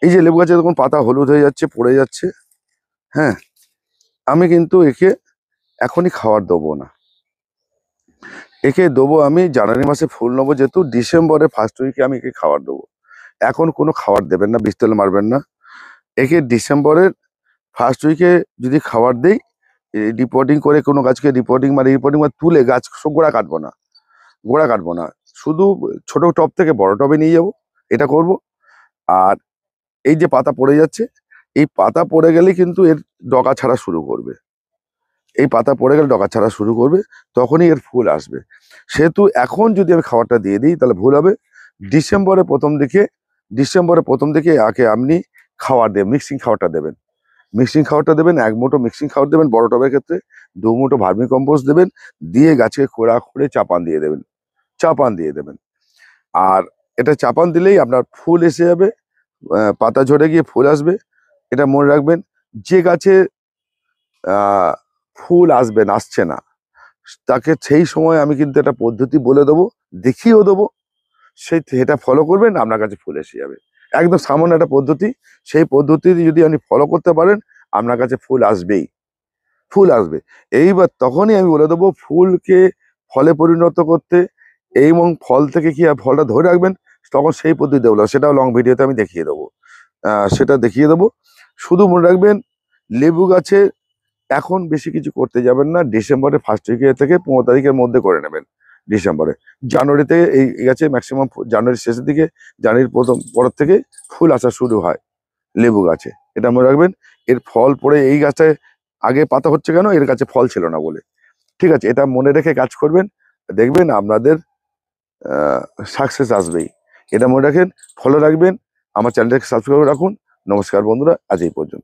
এই যে লেবু গাছে দেখুন পাতা হলুদ হয়ে যাচ্ছে, পড়ে যাচ্ছে। হ্যাঁ, আমি কিন্তু একে এখনই খাবার দেবো না, একে দেবো আমি জানুয়ারি মাসে ফুল নেবো, যেহেতু ডিসেম্বরে ফার্স্ট উইকে আমি একে খাবার দেবো। এখন কোনো খাবার দেবেন না, বীজ তেল মারবেন না। একে ডিসেম্বরের ফার্স্ট উইকে যদি খাবার দেই, রিপোর্টিং করে কোনো গাছকে রিপোর্টিং মানে তুলে গাছ গোড়া কাটবো না, গোড়া কাটবো না, শুধু ছোট টব থেকে বড় টবে নিয়ে যাব, এটা করব। আর এই যে পাতা পড়ে যাচ্ছে, এই পাতা পড়ে গেলে কিন্তু এর ডগা ছাড়া শুরু করবে। এই পাতা পড়ে গেলে ডগা ছাড়া শুরু করবে, তখনই এর ফুল আসবে। সেহেতু এখন যদি আমি খাবারটা দিয়ে দিই তাহলে ভুল হবে। ডিসেম্বরের প্রথম দিকে একে আপনি খাবার দেবেন, মিক্সিং খাবারটা দেবেন। মিক্সিং খাবারটা দেবেন, 1 মুঠো মিক্সিং খাবার দেবেন বড় টবের ক্ষেত্রে, 2 মুঠো ভার্মি কম্পোস্ট দেবেন, দিয়ে গাছে খোঁড়া খুঁড়ে চাপান দিয়ে দেবেন, চাপান দিয়ে দেবেন। আর এটা চাপান দিলেই আপনার ফুল এসে যাবে, পাতা ঝরে গিয়ে ফুল আসবে। এটা মনে রাখবেন, যে গাছে ফুল আসছে না, তাকে সেই সময় আমি কিন্তু একটা পদ্ধতি বলে দেবো, দেখিয়েও দেবো, সেটা ফলো করবেন, আপনার কাছে ফুল এসে যাবে। একদম সামান্য একটা পদ্ধতি, সেই পদ্ধতি যদি আপনি ফলো করতে পারেন, আপনার কাছে ফুল আসবেই, ফুল আসবে। এইবার তখনই আমি বলে দেবো ফুলকে ফলে পরিণত করতে, এবং ফল থেকে কি ফলটা ধরে রাখবেন, তখন সেই পদ্ধতি বলবো, সেটাও লং ভিডিওতে আমি দেখিয়ে দেবো। সেটা দেখিয়ে দেবো। শুধু মনে রাখবেন, লেবু গাছে এখন বেশি কিছু করতে যাবেন না, ডিসেম্বরের ফার্স্ট উইকে থেকে 15 তারিখের মধ্যে করে নেবেন। ডিসেম্বরে, জানুয়ারিতে এই গাছে ম্যাক্সিমাম জানুয়ারির শেষের দিকে, জানুয়ারির পরের থেকে ফুল আসা শুরু হয় লেবু গাছে। এটা মনে রাখবেন। এর ফল পড়ে এই গাছে আগে পাতা হচ্ছে কেন, এর গাছে ফল ছিল না বলে। ঠিক আছে, এটা মনে রেখে কাজ করবেন, দেখবেন আপনাদের সাকসেস আসবেই। এটা মনে রাখেন, ফলো রাখবেন, আমার চ্যানেলটাকে সাবস্ক্রাইব রাখুন। নমস্কার বন্ধুরা, আজ এই পর্যন্ত।